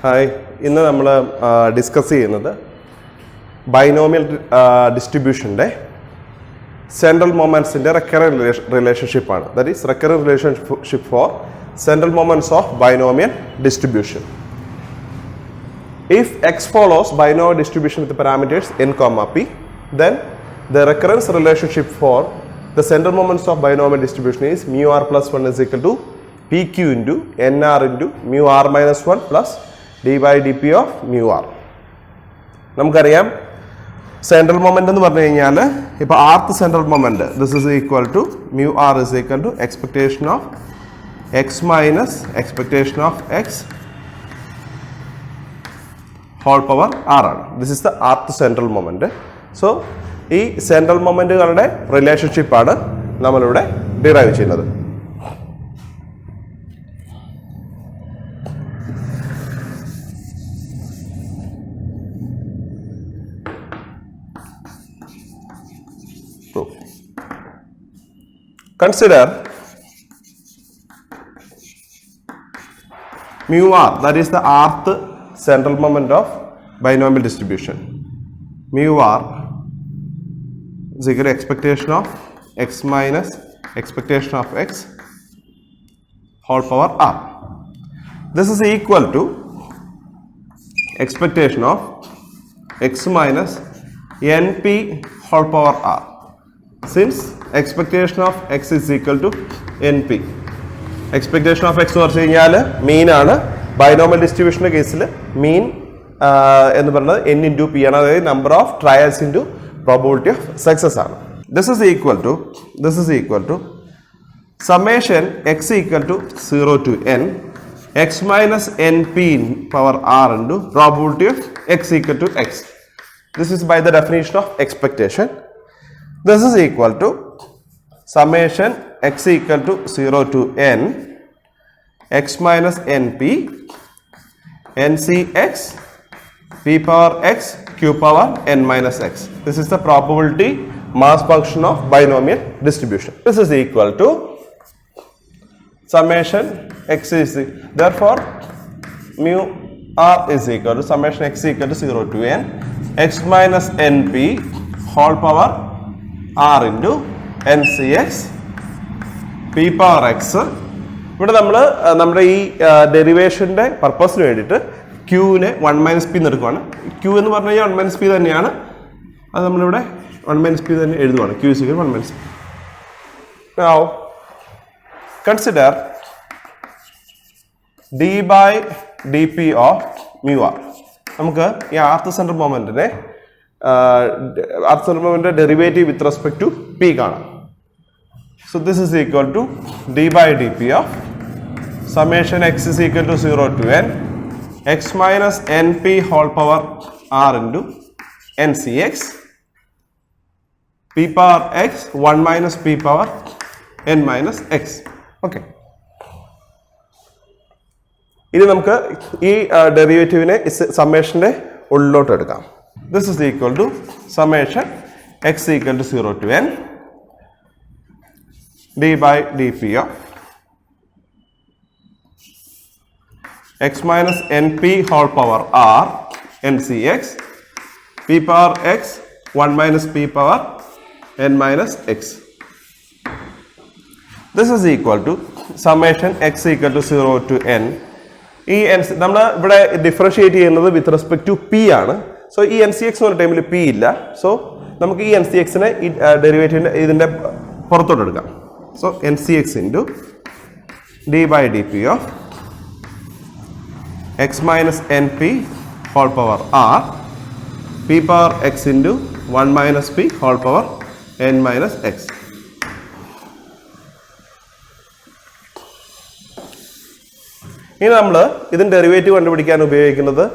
Hi, ഇന്ന് നമ്മൾ discuss ചെയ്യുന്നത് ബൈനോമിയൽ ഡിസ്ട്രിബ്യൂഷൻ്റെ സെൻട്രൽ മൊമെൻറ്റ്സിൻ്റെ റെക്കറൻറ്റ് റിലേഷൻഷിപ്പാണ്. That is recurrent relationship for central moments of binomial distribution. If x follows binomial distribution with the parameters n, p, then the recurrence relationship for the central moments of binomial distribution is mu r plus 1 is equal to pq into nr into mu r minus 1 plus d by dp of mu r. നമുക്കറിയാം central moment എന്ന് പറഞ്ഞു കഴിഞ്ഞാൽ ഇപ്പോൾ rth central moment this is equal to mu r is equal to expectation of x minus expectation of x whole power r ആണ്. This is the ആർത്ത് central moment. So ഈ central മൊമെന്റുകളുടെ റിലേഷൻഷിപ്പാണ് നമ്മളിവിടെ derive ചെയ്യുന്നത്. Consider mu r, that is the rth central moment of binomial distribution. Mu r is equal to expectation of x minus expectation of x whole power r. This is equal to expectation of x minus np whole power r. Since expectation of x is equal to np, expectation of x എന്ന് പറഞ്ഞു കഴിഞ്ഞാൽ മീൻ ആണ്. Binomial ഡിസ്ട്രിബ്യൂഷൻ്റെ കേസിൽ മീൻ എന്ന് പറയുന്നത് n into p ആണ്, അതായത് number of trials into probability of success ആണ്. This is equal to summation x equal to 0 to n x minus n p power r into probability of x equal to x. This is by the definition of expectation. This is equal to summation x equal to 0 to n x minus np ncx p power x q power n minus x. This is the probability mass function of binomial distribution. This is equal to summation x is, therefore mu r is equal to summation x equal to 0 to n x minus np whole power r into NCX p power x. ഇവിടെ നമ്മൾ നമ്മുടെ ഈ ഡെറിവേഷൻ്റെ പർപ്പസിന് വേണ്ടിയിട്ട് ക്യൂവിനെ 1 minus P എടുക്കുവാണ്. Q എന്ന് പറഞ്ഞു കഴിഞ്ഞാൽ 1 minus P തന്നെയാണ്. അത് നമ്മളിവിടെ 1 മൈനസ് പി തന്നെ എഴുതുവാണ്. Q is 1 minus p. Now consider d by dp of mu r. നമുക്ക് ഈ ആർത്ത് സെൻട്രൽ മൊമെന്റിന്റെ derivative with respect to p കാണാം. So this is equal to d by dp of summation x is equal to 0 to n x minus np whole power r into ncx p power x 1 minus p power n minus x. Okay. ഇനി നമുക്ക് ഈ ഡെറിവേറ്റീവിനെ സമ്മേഷന്റെ ഉള്ളിലോട്ട് എടുക്കാം. This is equal to summation x equal to 0 to n d by dp of x minus np whole power r ncx p power x 1 minus p power n minus x. This is equal to summation x equal to 0 to n. ഈ നമ്മൾ ഇവിടെ differentiate ചെയ്യുന്നത് വിത്ത് respect to P ആണ്. So ഈ N c X എന്ന് പറഞ്ഞ ടൈമിൽ P ഇല്ല. സോ നമുക്ക് ഈ എൻ സി എക്സിനെ ഈ ഡെറിവേറ്റീവിൻ്റെ ഇതിൻ്റെ പുറത്തോട്ട് എടുക്കാം. So NCX into d by dp of x minus np whole power r p power x into 1 minus p whole power n minus x. ഇനി നമ്മൾ ഇതിൻ്റെ ഡെറിവേറ്റീവ് കണ്ടുപിടിക്കാൻ ഉപയോഗിക്കുന്നത്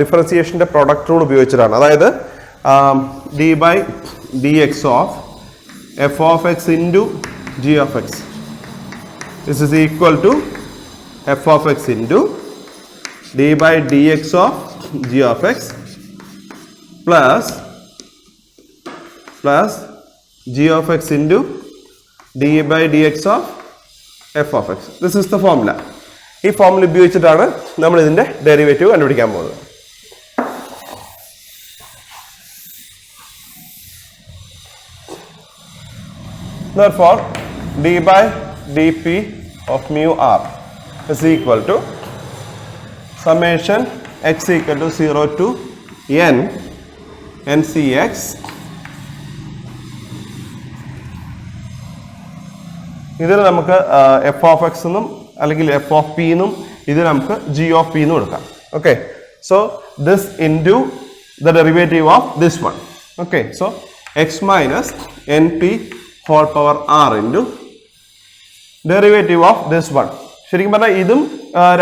ഡിഫറൻസിയേഷൻ്റെ പ്രൊഡക്റ്റ് റൂൾ ഉപയോഗിച്ചിട്ടാണ്. അതായത് d by dx of f of x into g of x. This is equal to f of x into d by dx of g of x plus g of x into d by dx of f of x. This is the formula. ഈ formula ഉപയോഗിച്ചിട്ടാണ് നമ്മൾ ഇതിന്റെ derivative കണ്ടുപിടിക്കാൻ പോകുന്നത്. Therefore, d by dp of mu r is equal to summation x equal to 0 to n ncx ഇതിൽ നമുക്ക് F of X എന്നും അല്ലെങ്കിൽ എഫ് ഓഫ് പി എന്നും ഇത് നമുക്ക് ജി ഓഫ് പി എന്നും എടുക്കാം. Okay, so this into the derivative of this one. Okay, so x minus n p whole power r into derivative of this one. ശരിക്കും പറഞ്ഞാൽ ഇതും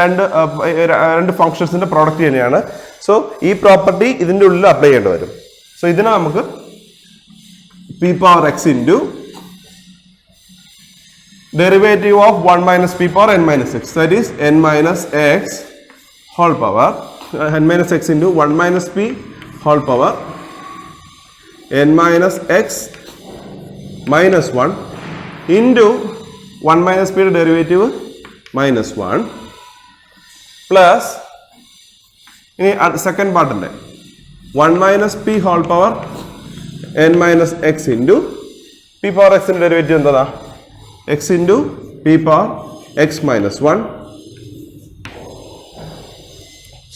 രണ്ട് ഫങ്ഷൻസിന്റെ പ്രോഡക്റ്റ് തന്നെയാണ്. സോ ഈ പ്രോപ്പർട്ടി ഇതിൻ്റെ ഉള്ളിൽ അപ്ലൈ ചെയ്യേണ്ടി വരും. സോ ഇതിനെ നമുക്ക് p power x into derivative of 1 minus p power n minus x, that is n minus x whole power n minus x into 1 minus p whole power n minus x minus 1 into 1 minus p derivative minus 1 plus ini second part ഉണ്ട് 1 minus p whole power n minus x into p power x ന്റെ derivative എന്താ? x into p power x minus 1.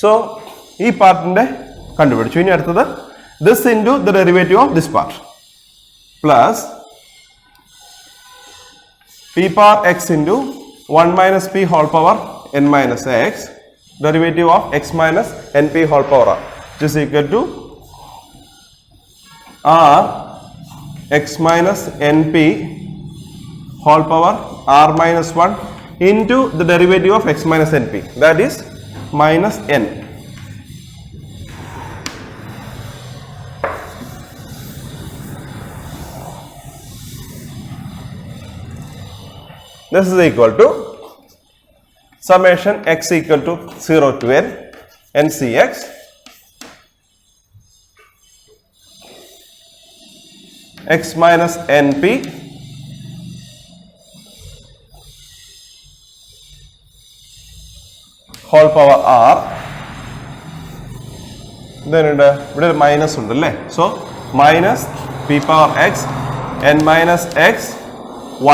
So ഈ പാർട്ടിന്റെ കണ്ടുപിടിച്ചു. ഇനി അടുത്തത് this into the derivative of this part plus p power x into 1 minus p whole power n minus x derivative of x minus np whole power r, which is equal to r x minus np whole power r minus 1 into the derivative of x minus np, that is minus n. This is equal to summation x equal to 0 to n ncx x minus np whole power r. Then ഇവിടെ ഒരു minus ഉണ്ടല്ലേ. So minus p power x n minus x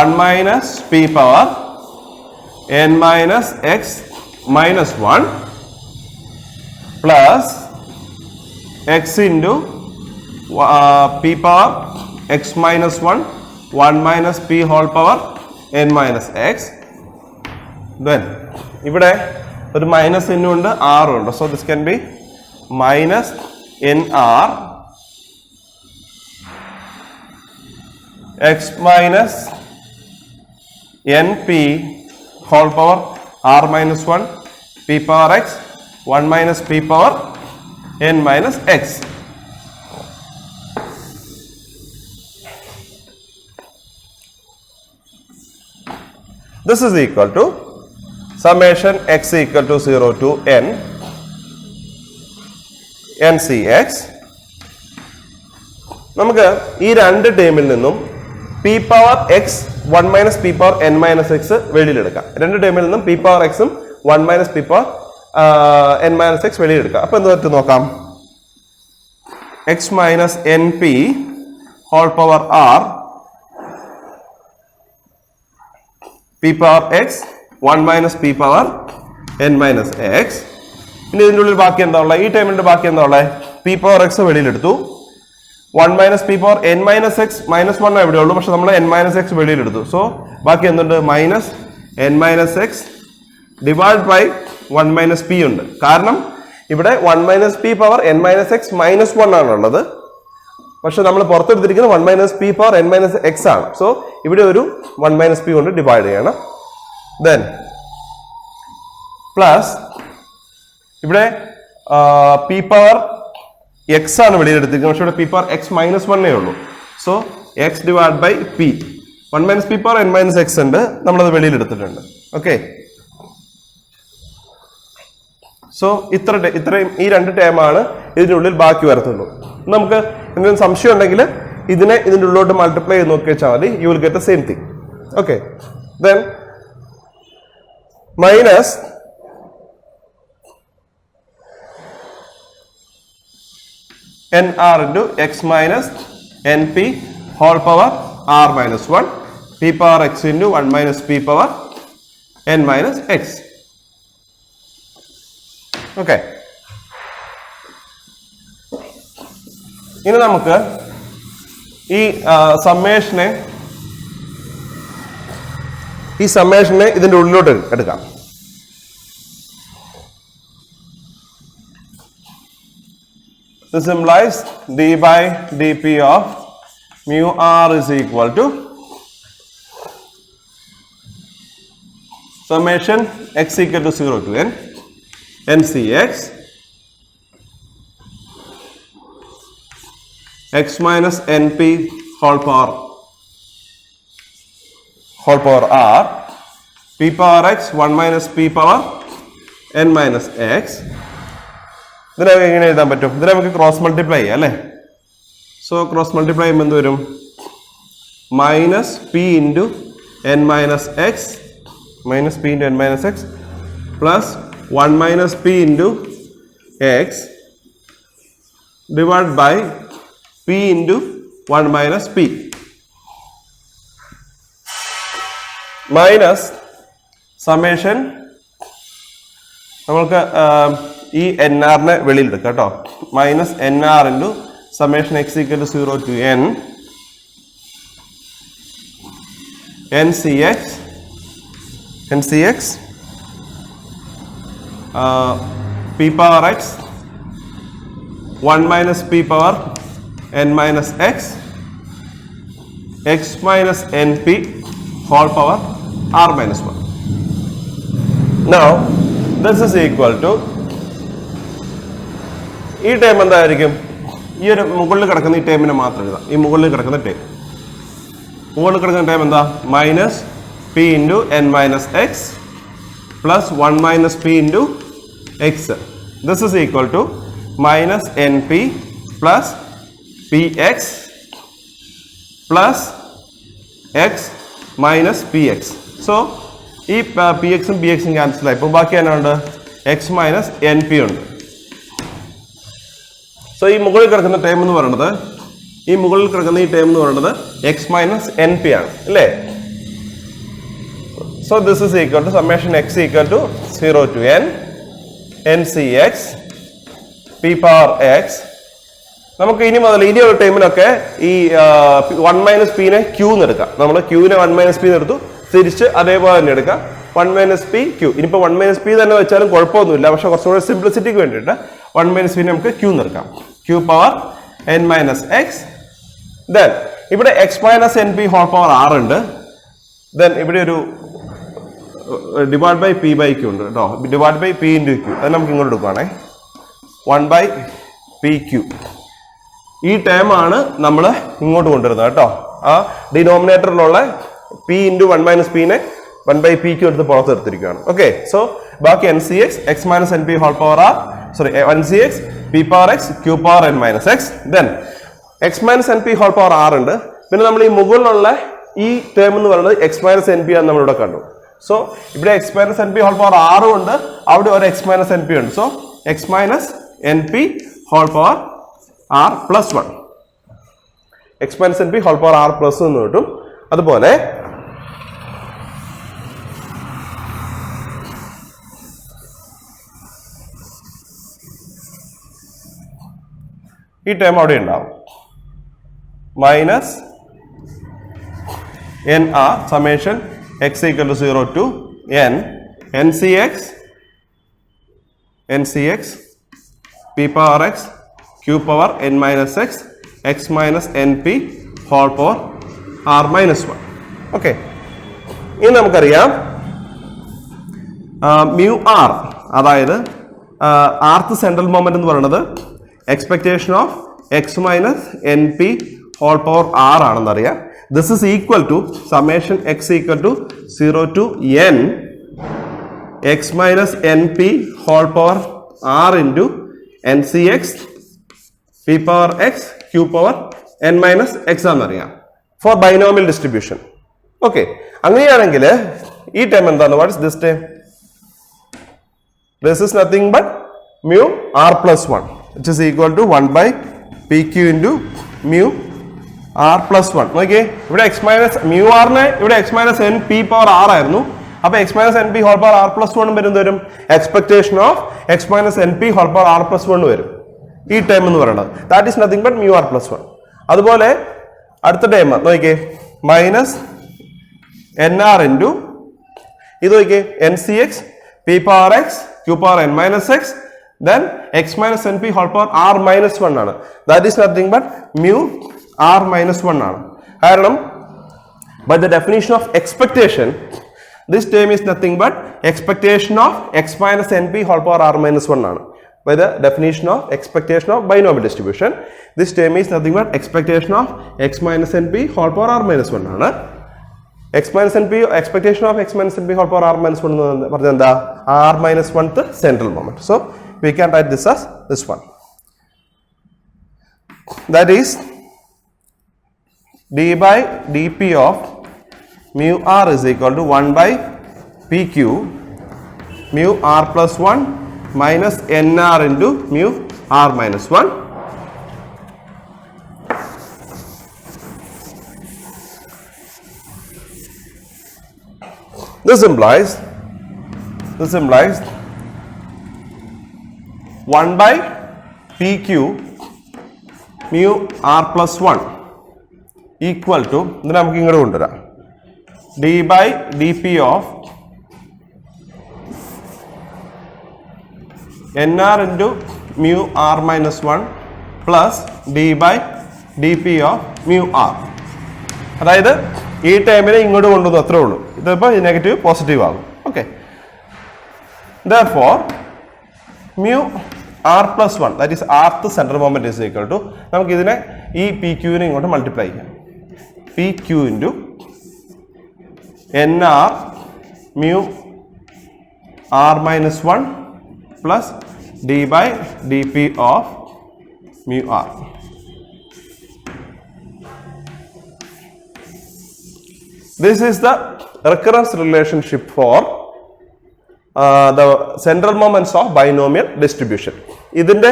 1 minus p power n minus x minus 1 plus x into p power x minus 1 minus p whole power n minus x. Then ഇവിടെ ഒരു minus എന്നും ഉണ്ട് ആറും ഉണ്ട്. So this can be minus n r x minus n p whole power r minus 1 p power x 1 minus p power n minus X. This is equal to summation x equal to 0 to n ncx. നമുക്ക് ഈ രണ്ട് ടേമിൽ നിന്നും p power x 1 minus p power n minus x വെളിയിലെടുക്കാം. രണ്ട് ടേമിൽ നിന്നും p power x ഉം 1 minus p power n minus x വെളിയിലെടുക്കാം. അപ്പൊ എന്ത് പറ്റും നോക്കാം. x minus n p whole power r p power x 1 minus p power n minus x. ഇനി ഇതിൻ്റെ ഉള്ളിൽ ബാക്കി എന്താ ഉള്ളത്? ഈ ടൈമിൻ്റെ ബാക്കി എന്താ ഉള്ളത്? പി പവർ എക്സ് വെളിയിലെടുത്തു. 1 minus p power n minus x minus 1 എവിടെ ഉള്ളൂ, പക്ഷെ നമ്മൾ എൻ മൈനസ് എക്സ് വെളിയിലെടുത്തു. സോ ബാക്കി എന്തുണ്ട്? Minus n minus x divide by 1 minus p ഉണ്ട്. കാരണം ഇവിടെ 1 minus p power n minus x minus 1 ആണുള്ളത്, പക്ഷെ നമ്മൾ പുറത്തെടുത്തിരിക്കുന്നത് 1 minus p power n minus x ആണ്. സോ ഇവിടെ ഒരു 1 മൈനസ് പി കൊണ്ട് ഡിവൈഡ് ചെയ്യണം. ദെൻ പ്ലസ് ഇവിടെ പി പവർ എക്സ് ആണ് വെളിയിലെടുത്തിരിക്കുന്നത്, പക്ഷെ ഇവിടെ പി പവർ എക്സ് മൈനസ് 1 ഉള്ളൂ. So x divide by p 1 minus p power n minus x ഉണ്ട്, നമ്മളത് വെളിയിലെടുത്തിട്ടുണ്ട്. ഓക്കെ, സോ ഇത്രയും ഈ രണ്ട് ടേമാണ് ഇതിനുള്ളിൽ ബാക്കി വരത്തുള്ളൂ. നമുക്ക് എന്തെങ്കിലും സംശയം ഉണ്ടെങ്കിൽ ഇതിനെ ഇതിൻ്റെ ഉള്ളിലോട്ട് മൾട്ടിപ്ലൈ ചെയ്ത് നോക്കി വെച്ചാൽ മതി. You will get the same thing. Okay, then minus nr into x minus np whole power r minus 1 p power x into 1 minus p power n minus x. Okay. ഇനി നമുക്ക് ഈ സമ്മേഷനെ ഇതിന്റെ ഉള്ളിലോട്ട് എടുക്കാം. This implies d by dp of mu r is equal to summation x equal to 0 to n ncx x minus np whole power r p power x 1 minus p power n minus x. ഇതിനൊക്കെ എങ്ങനെ എഴുതാൻ പറ്റും? ഇതിനെ നമുക്ക് cross multiply ചെയ്യാം അല്ലേ? So cross multiply ചെയ്യുമ്പോൾ എന്ത് വരും? Minus p into n minus x plus 1 minus p into x divide by p into 1 minus p minus summation നമ്മൾക്ക് ഈ എൻ ആറിനെ വെളിയിലെടുക്കാം കേട്ടോ. Minus n r into summation x equal to 0 to n c x p power x 1 minus p power n minus x minus np whole power r minus 1. Now this is equal to ഈ term എന്തായിരിക്കും? ഈ ഒരു മുകളിൽ കിടക്കുന്ന ഈ ടേമിനെ മാത്രം എഴുതാം. ഈ മുകളിൽ കിടക്കുന്ന ടേം എന്താ? Minus p into n minus x plus 1 minus p into x. This is equal to minus n p plus p x plus x minus p x. So ഈ പി എക്സും പി എക്സും ക്യാൻസൽ ആയി. ഇപ്പോൾ ബാക്കി എന്നാ ഉണ്ട്? X minus n p ഉണ്ട്. So ഈ മുകളിൽ കിടക്കുന്ന ടേം എന്ന് പറയുന്നത് എക്സ് മൈനസ് എൻ പി ആണ് അല്ലേ? So this is equal to summation x equal to 0 to n c x p power x. നമുക്ക് ഇനിയുള്ള ടൈമിലൊക്കെ ഈ 1 മൈനസ് പിനെ ക്യൂ എന്ന് എടുക്കാം. നമ്മൾ ക്യൂവിനെ 1 മൈനസ് പി എടുത്തു, തിരിച്ച് അതേപോലെ തന്നെ എടുക്കാം. 1 മൈനസ് പി ക്യൂ. ഇനിയിപ്പോൾ 1 മൈനസ് പി തന്നെ വെച്ചാലും കുഴപ്പമൊന്നുമില്ല, പക്ഷെ കുറച്ചുകൂടെ സിംപ്ലിസിറ്റിക്ക് വേണ്ടിയിട്ട് 1 മൈനസ് പിനെ നമുക്ക് ക്യൂ എന്ന് എടുക്കാം. Q power n minus x. Then ഇവിടെ x minus n p whole power r ഉണ്ട്. ദെൻ ഇവിടെ ഒരു divide by p by q ഉണ്ട് കേട്ടോ. Divide by p into q. അത് നമുക്ക് ഇങ്ങോട്ട് എടുക്കുകയാണേ. 1 ബൈ പി ക്യൂ. ഈ ടേം ആണ് നമ്മൾ ഇങ്ങോട്ട് കൊണ്ടുവരുന്നത് കേട്ടോ. ആ ഡിനോമിനേറ്ററിലുള്ള പി ഇൻറ്റു 1 മൈനസ് പിനെ 1 ബൈ പി ക്യൂ എടുത്ത് പുറത്ത് എടുത്തിരിക്കുകയാണ്. ഓക്കെ. സോ ബാക്കി n c x x minus n p whole power r n c x p power x q power n minus x. Then x minus n p whole power r ഉണ്ട്. പിന്നെ നമ്മൾ ഈ മുകളിലുള്ള ഈ term എന്ന് പറയുന്നത് X minus n p ആണ് നമ്മളിവിടെ കണ്ടു. സോ ഇവിടെ x minus n p whole power ആറും ഉണ്ട്, അവിടെ ഒരു എക്സ് മൈനസ് എൻ പി ഉണ്ട്. So x minus n p whole power r plus 1 x minus n p whole power r plus എന്ന് കിട്ടും. അതുപോലെ ഈ ടേം അവിടെ ഉണ്ടാവും. Minus n r summation x equal to 0 to n c x p power x q power n minus x x minus n p whole power r minus 1. Okay. ഇനി നമുക്കറിയാം mu R, അതായത് ആർത്ത് central moment എന്ന് പറയുന്നത് expectation of x minus n p whole power r ആണെന്നറിയാം. This is equal to summation x equal to 0 to n x minus n p whole power r into n c x p power x q power n minus x ആണെന്നറിയാം for binomial distribution. Okay. അങ്ങനെയാണെങ്കിൽ ഈ term എന്താണ്? What is this term? This is nothing but mu r plus 1 which is equal to 1 by p q into mu r plus one. നോക്കിയേ, ഇവിടെ x minus mu ആറിനെ ഇവിടെ x minus n p power r ആയിരുന്നു. അപ്പൊ x minus n p whole power r plus one വരും. വരും expectation of x minus n p whole power r plus one വരും ഈ ടൈം എന്ന് പറയുന്നത്. That is nothing but mu r plus one. അതുപോലെ അടുത്ത ടൈം നോക്കിയേ, മൈനസ് എൻ ആർ ഇൻറ്റു ഇത് നോക്കിയേ, n c x p power x q power n minus x then x minus np whole power r minus 1 ആണ്. that is nothing but mu r minus 1 ആണ്. കാരണം by the definition of expectation this term is nothing but expectation of x minus np whole power r minus 1 ആണ്. by the definition of expectation of binomial distribution this term is nothing but expectation of x minus np whole power r minus 1 ആണ്. x minus np expectation of x minus np whole power r minus 1 എന്ന് പറഞ്ഞാൽ എന്താ, r minus 1th central moment. so we can write this as this one, that is d by dp of mu r is equal to 1 by pq mu r plus 1 minus nr into mu r minus 1. This implies 1 by pq mu r plus 1 equal to ഇത് നമുക്ക് ഇങ്ങോട്ട് കൊണ്ടുവരാം d by dp of nr into mu r minus 1 plus d by dp of mu r. അതായത് ഈ ടൈമിനെ ഇങ്ങോട്ട് കൊണ്ടുവന്നു അത്രേ ഉള്ളൂ. ഇതിപ്പോൾ നെഗറ്റീവ് പോസിറ്റീവ് ആകും. Okay, therefore mu r plus 1 that is rth central moment is equal to നമുക്ക് ഇതിനെ ഈ പി ക്യൂവിനെ ഇങ്ങോട്ട് മൾട്ടിപ്ലൈ ചെയ്യാം. P q into n r mu r minus 1 plus d by d p of mu r. This is the recurrence relationship for the central moments of binomial distribution. ഇതിന്റെ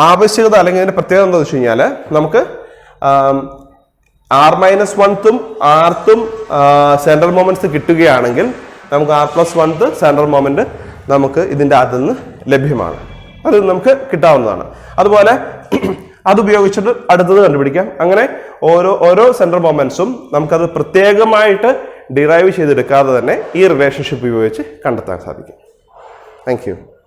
ആവശ്യകത അല്ലെങ്കിൽ ഇതിന്റെ പ്രത്യേകത എന്താണെന്ന് വെച്ച് കഴിഞ്ഞാൽ നമുക്ക് ആർ മൈനസ് വൺത്തും ആർത്തും സെൻട്രൽ മൊമെന്റ്സ് കിട്ടുകയാണെങ്കിൽ നമുക്ക് r plus oneth central moment നമുക്ക് ഇതിന്റെ അകത്ത് നിന്ന് ലഭ്യമാണ്. അത് നമുക്ക് കിട്ടാവുന്നതാണ്. അതുപോലെ അതുപയോഗിച്ചിട്ട് അടുത്തത് കണ്ടുപിടിക്കാം. അങ്ങനെ ഓരോ സെൻട്രൽ മൊമെന്റ്സും നമുക്കത് പ്രത്യേകമായിട്ട് ഡിറൈവ് ചെയ്തെടുക്കാതെ തന്നെ ഈ റിലേഷൻഷിപ്പ് ഉപയോഗിച്ച് കണ്ടെത്താൻ സാധിക്കും. Thank you.